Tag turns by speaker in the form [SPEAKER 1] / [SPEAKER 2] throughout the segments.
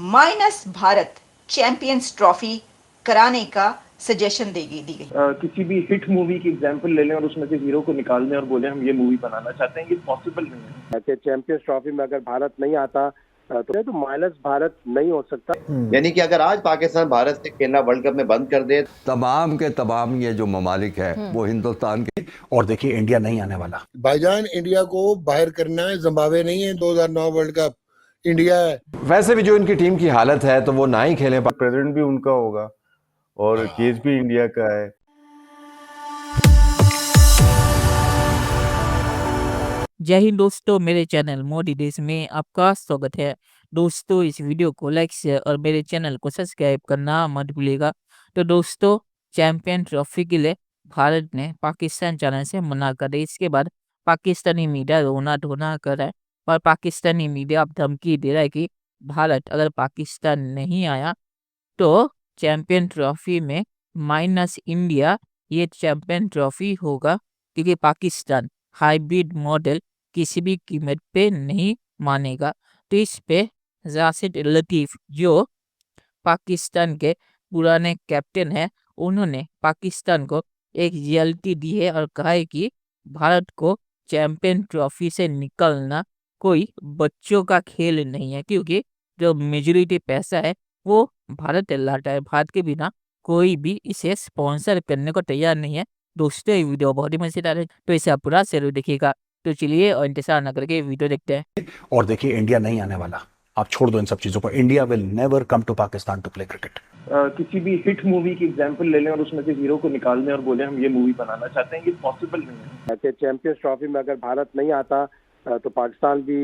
[SPEAKER 1] Minus Bharat champions trophy कराने का suggestion दी गई।
[SPEAKER 2] किसी भी हिट मूवी की एग्जांपल ले लें और उसमें से हीरो को निकाल दें और बोले हम ये मूवी बनाना चाहते हैं, ये पॉसिबल नहीं है।
[SPEAKER 3] चैंपियंस ट्रॉफी में अगर भारत नहीं आता तो माइनस भारत नहीं हो सकता।
[SPEAKER 4] यानी कि अगर आज पाकिस्तान भारत से खेलना वर्ल्ड कप में बंद कर दे,
[SPEAKER 5] तमाम के तमाम ये जो ममालिक है वो हिंदुस्तान के।
[SPEAKER 6] और देखिए इंडिया नहीं आने वाला।
[SPEAKER 7] भाईजान इंडिया को बाहर करना है, जिम्बाब्वे नहीं है 2009 वर्ल्ड कप, इंडिया है।
[SPEAKER 5] वैसे भी जो इनकी टीम की हालत है तो वो ना ही खेलें।
[SPEAKER 8] प्रेसिडेंट भी उनका होगा और केस भी इंडिया का है।
[SPEAKER 9] जय हिंद दोस्तों, मेरे चैनल मोदी देश में आपका स्वागत है। दोस्तों, इस वीडियो को लाइक शेयर और मेरे चैनल को सब्सक्राइब करना मत भूलिएगा। तो दोस्तों, चैंपियन ट्रॉफी के लिए भारत ने पाकिस्तान जाने से मना कर दी। इसके बाद पाकिस्तानी मीडिया रोना धोना कर रहा है और पाकिस्तानी मीडिया अब धमकी दे रहा है कि भारत अगर पाकिस्तान नहीं आया तो चैंपियन ट्रॉफी में माइनस इंडिया ये चैंपियन ट्रॉफी होगा, क्योंकि पाकिस्तान हाइब्रिड मॉडल किसी भी कीमत पे नहीं मानेगा। तो इस पे राशिद लतीफ़ जो पाकिस्तान के पुराने कैप्टन हैं, उन्होंने पाकिस्तान को एक रियलिटी दी है और कहा है कि भारत को चैंपियन ट्रॉफी से निकलना कोई बच्चों का खेल नहीं है, क्योंकि जो मेजॉरिटी पैसा है वो भारत लाता है। भारत के बिना कोई भी इसे स्पॉन्सर करने को तैयार नहीं है। दोस्तों, ये वीडियो बहुत ही मजेदार है, तो इसे आप पूरा जरूर देखिएगा। तो चलिए और इंतजार न करके वीडियो देखते हैं।
[SPEAKER 6] और देखिए इंडिया नहीं आने वाला। आप छोड़ दो इन सब चीजों को। India will never come to Pakistan to play cricket.
[SPEAKER 2] किसी भी हिट मूवी की एग्जांपल ले लें और उसमें से हीरो को निकाल दें और बोले हम ये मूवी बनाना चाहते हैं, ये पॉसिबल नहीं है।
[SPEAKER 3] चैंपियंस ट्रॉफी में अगर भारत नहीं आता तो पाकिस्तान भी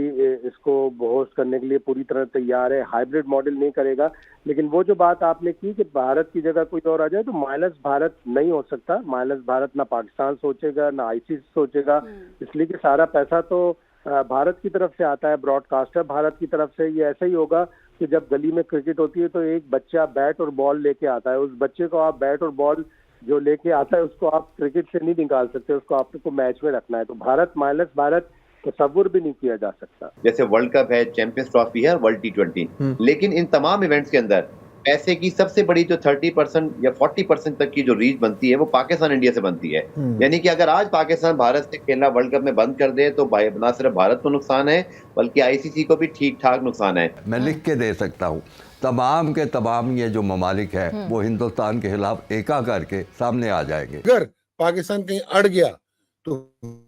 [SPEAKER 3] इसको होस्ट करने के लिए पूरी तरह तैयार है। हाइब्रिड मॉडल नहीं करेगा। लेकिन वो जो बात आपने की कि भारत की जगह कोई और आ जाए, तो माइनस भारत नहीं हो सकता। माइनस भारत ना पाकिस्तान सोचेगा ना आईसीसी सोचेगा, इसलिए कि सारा पैसा तो भारत की तरफ से आता है। ब्रॉडकास्टर भारत की तरफ से। ये ऐसा ही होगा कि जब गली में क्रिकेट होती है तो एक बच्चा बैट और बॉल लेके आता है। उस बच्चे को आप बैट और बॉल जो लेके आता है उसको आप क्रिकेट से नहीं निकाल सकते, उसको आपको मैच में रखना है। तो भारत माइनस भारत तस्वुर भी नहीं किया जा सकता।
[SPEAKER 4] जैसे वर्ल्ड कप है, चैंपियंस ट्रॉफी है, वर्ल्ड T20, लेकिन इन तमाम इवेंट्स के अंदर पैसे की सबसे बड़ी जो 30% या 40% तक की जो रीच बनती है वो पाकिस्तान इंडिया से बनती है। यानी कि अगर आज पाकिस्तान भारत से खेलना वर्ल्ड कप में बंद कर दे तो ना सिर्फ भारत को नुकसान है बल्कि आईसीसी को भी ठीक ठाक नुकसान है।
[SPEAKER 5] मैं लिख के दे सकता हूँ, तमाम के तमाम ये जो ममालिक है वो हिंदुस्तान के खिलाफ एका करके सामने आ जाएंगे।
[SPEAKER 7] अगर पाकिस्तान कहीं अड़ गया तो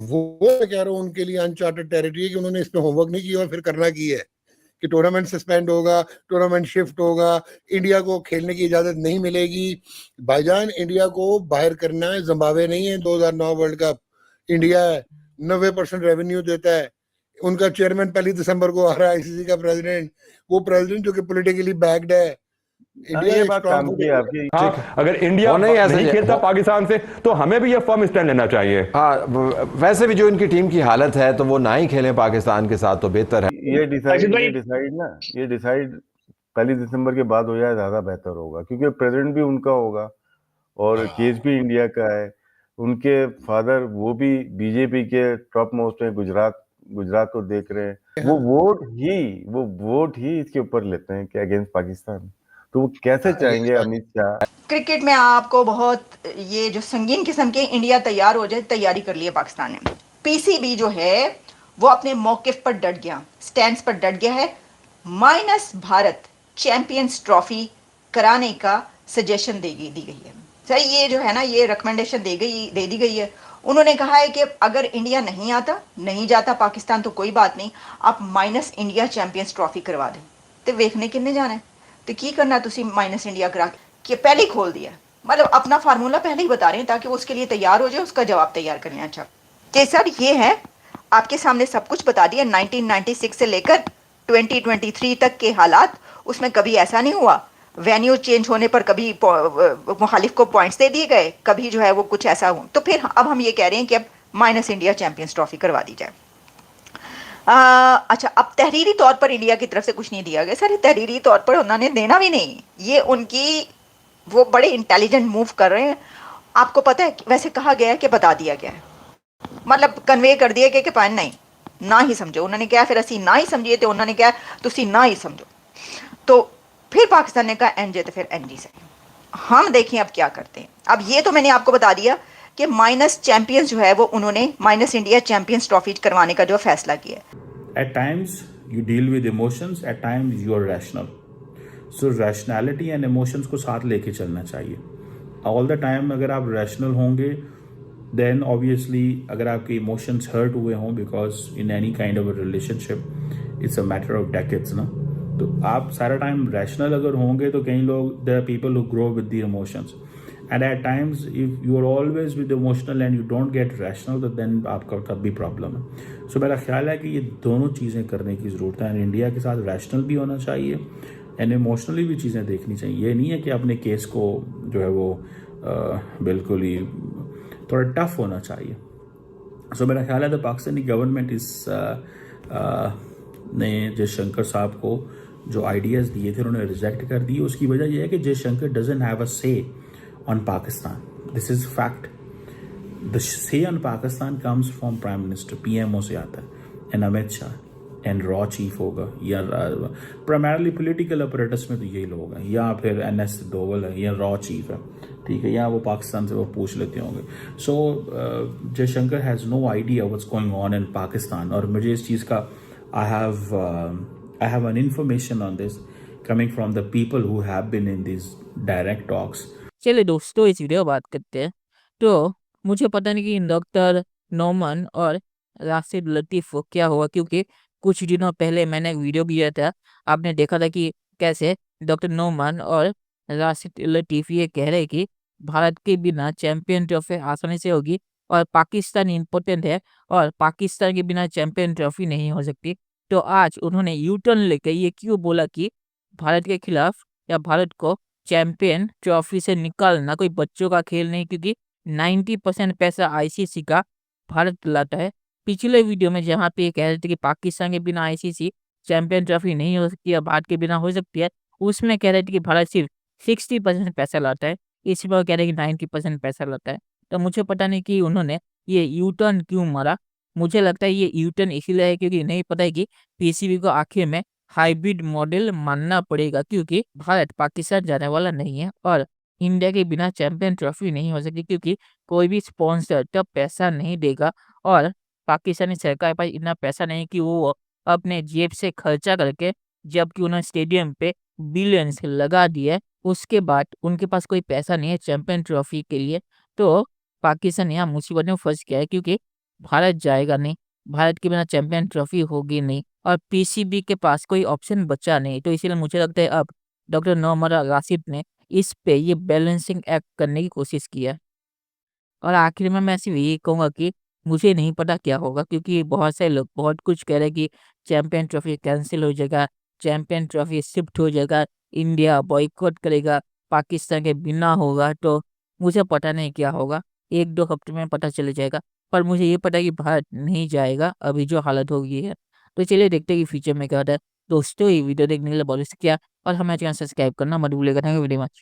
[SPEAKER 7] वो कह रहा हूँ उनके लिए अनचार्टेड टेरिटरी है कि उन्होंने इस पे होमवर्क नहीं किया और फिर करना की है कि टूर्नामेंट सस्पेंड होगा, टूर्नामेंट शिफ्ट होगा, इंडिया को खेलने की इजाजत नहीं मिलेगी। भाईजान इंडिया को बाहर करना है, जिम्बाब्वे नहीं है 2009 वर्ल्ड कप, इंडिया है। 90% रेवेन्यू देता है। उनका चेयरमैन 1 दिसंबर को आ रहा है, आईसीसी का प्रेसिडेंट, वो प्रेसिडेंट जो कि पॉलिटिकली बैक्ड है।
[SPEAKER 8] ये बात काम की है आपकी।
[SPEAKER 10] हाँ, अगर इंडिया नहीं खेलता पाकिस्तान से तो हमें भी ये फर्म स्टैंड लेना चाहिए।
[SPEAKER 5] हाँ, वैसे भी जो इनकी टीम की हालत है तो वो ना ही खेलें पाकिस्तान के साथ तो बेहतर है।
[SPEAKER 8] ये डिसाइड 1 दिसंबर के बाद हो जाए ज्यादा बेहतर होगा, क्योंकि प्रेसिडेंट भी उनका होगा और केस भी इंडिया का है। उनके फादर वो भी बीजेपी के टॉप मोस्ट है, गुजरात को देख रहे हैं। वो वोट ही इसके ऊपर लेते हैं कि अगेंस्ट पाकिस्तान। तो वो कैसे चाहेंगे अमित शाह।
[SPEAKER 1] क्रिकेट में आपको बहुत ये जो संगीन किस्म के इंडिया तैयार हो जाए, तैयारी कर ली है पाकिस्तान ने। पीसीबी जो है वो अपने मौकिफ पर डट गया, स्टैंड पर डट गया है। माइनस भारत चैंपियंस ट्रॉफी कराने का सजेशन दी गई है। सही, ये जो है ना, ये रिकमेंडेशन दे दी गई है। उन्होंने कहा है कि अगर इंडिया नहीं जाता पाकिस्तान तो कोई बात नहीं, आप माइनस इंडिया चैंपियंस ट्रॉफी करवा दें। तो देखने किन्ने जाना है, तो की करना तुसी माइनस इंडिया करा के पहले ही खोल दिया। मतलब अपना फार्मूला पहले ही बता रहे हैं ताकि वो उसके लिए तैयार हो जाए, उसका जवाब तैयार करने। अच्छा सर, ये है आपके सामने सब कुछ बता दिया। 1996 से लेकर 2023 तक के हालात, उसमें कभी ऐसा नहीं हुआ वेन्यू चेंज होने पर कभी मुखालिफ को पॉइंट्स दे दिए गए, कभी जो है वो कुछ ऐसा हुआ। तो फिर अब हम ये कह रहे हैं कि अब माइनस इंडिया चैंपियंस ट्रॉफी करवा दी जाए। अच्छा, अब तहरीरी तौर पर इंडिया की तरफ से कुछ नहीं दिया गया सर। तहरीरी तौर पर उन्होंने देना भी नहीं, ये उनकी वो बड़े इंटेलिजेंट मूव कर रहे हैं। आपको पता है वैसे कहा गया है कि बता दिया गया है, मतलब कन्वे कर दिया कि पान नहीं ना ही समझो। उन्होंने क्या फिर असी ना ही समझिए तो उन्होंने क्या तुसी ना ही समझो। तो फिर पाकिस्तान ने कहा एनजे, तो फिर एनजी से हम देखें अब क्या करते हैं। अब ये तो मैंने आपको बता दिया कि माइनस चैंपियंस जो है वो उन्होंने माइनस इंडिया चैंपियंस ट्रॉफी करवाने का जो फैसला किया है।
[SPEAKER 11] At times you deal with emotions, at times you are rational. So rationality and emotions को साथ लेके चलना चाहिए। All the time अगर आप rational होंगे, then obviously अगर आपके emotions hurt हुए हों, because in any kind of a relationship it's a matter of decades ना, तो आप सारा टाइम rational अगर होंगे तो कई लोग, there are people who grow with the emotions, and at times if you are always with emotional and you don't get rational, तो then आपका तब भी प्रॉब्लम है। सो मेरा ख्याल है कि ये दोनों चीज़ें करने की ज़रूरत है, एंड इंडिया के साथ रैशनल भी होना चाहिए एंड इमोशनली भी चीज़ें देखनी चाहिए। ये नहीं है कि अपने केस को जो है वो बिल्कुल ही थोड़ा टफ होना चाहिए। सो मेरा ख्याल है तो पाकिस्तानी गवर्नमेंट ने जयशंकर साहब को जो आइडियाज़ दिए थे उन्होंने रिजेक्ट कर दिए। उसकी वजह यह है कि जयशंकर डजंट हैव अ से on Pakistan. This is fact. The say on Pakistan comes from Prime Minister, PMO से आता है, and Amit Shah, and raw chief होगा, या primarily political apparatus में तो यही लोग हैं, या फिर NS दोवल है, या raw chief है, ठीक है, या वो पाकिस्तान से वो पूछ लेते होंगे। So Jaishankar has no idea what's going on in Pakistan, और मुझे इस चीज़ का I have an information on this coming from the people who have been in these direct talks.
[SPEAKER 9] चलिए दोस्तों, इस वीडियो बात करते हैं। तो मुझे पता नहीं कि डॉक्टर नोमान और राशिद लतीफ़ को क्या हुआ, क्योंकि कुछ दिनों पहले मैंने एक वीडियो किया था, आपने देखा था कि कैसे डॉक्टर नोमान और राशिद लतीफ़ ये कह रहे कि भारत के बिना चैंपियन ट्रॉफी आसानी से होगी और पाकिस्तान इम्पोर्टेंट है और पाकिस्तान के बिना चैंपियन ट्रॉफी नहीं हो सकती। तो आज उन्होंने यू टर्न लेकर ये क्यों बोला कि भारत के खिलाफ या भारत को चैंपियन ट्रॉफी से निकालना कोई बच्चों का खेल नहीं, क्योंकि 90% पैसा आईसीसी का भारत लाता है। पिछले वीडियो में जहाँ पे ये कह रहे थे कि पाकिस्तान के बिना आईसीसी चैंपियन ट्रॉफी नहीं हो सकती या भारत के बिना हो सकती है, उसमें कह रहे थे कि भारत सिर्फ 60% पैसा लाता है, इस बार कह रहे हैं कि 90% पैसा लाता है। तो मुझे पता नहीं कि उन्होंने ये यू टर्न क्यों मारा। मुझे लगता है ये यू टर्न इसीलिए है क्योंकि नहीं पता है कि पीसीबी को आखिर में हाइब्रिड मॉडल मानना पड़ेगा, क्योंकि भारत पाकिस्तान जाने वाला नहीं है और इंडिया के बिना चैंपियन ट्रॉफी नहीं हो सकती, क्योंकि कोई भी स्पॉन्सर तब पैसा नहीं देगा और पाकिस्तानी सरकार के पास इतना पैसा नहीं कि वो अपने जेब से खर्चा करके, जबकि उन्होंने स्टेडियम पे बिलियंस लगा दिए, उसके बाद उनके पास कोई पैसा नहीं है चैंपियन ट्रॉफी के लिए। तो पाकिस्तान यहाँ मुसीबत में फंस गया है, क्योंकि भारत जाएगा नहीं, भारत के बिना चैंपियन ट्रॉफी होगी नहीं और पीसीबी के पास कोई ऑप्शन बचा नहीं। तो इसीलिए मुझे लगता है अब डॉक्टर नोमान राशिद ने इस पे ये बैलेंसिंग एक्ट करने की कोशिश किया। और आखिर में मैं सिर्फ यही कहूँगा कि मुझे नहीं पता क्या होगा, क्योंकि बहुत से लोग बहुत कुछ कह रहे हैं कि चैंपियन ट्रॉफी कैंसिल हो जाएगा, चैंपियन ट्रॉफी शिफ्ट हो जाएगा, इंडिया बॉयकॉट करेगा, पाकिस्तान के बिना होगा। तो मुझे पता नहीं क्या होगा, 1-2 हफ्ते में पता चल जाएगा, पर मुझे ये पता है कि भारत नहीं जाएगा अभी जो हालत हो गई है। तो चलिए देखते हैं कि फ्यूचर में क्या होता है। दोस्तों, ये वीडियो देखने के लिए बहुत शुक्रिया और हमें चैनल सब्सक्राइब करना मत भूलिएगा। Thank you very much.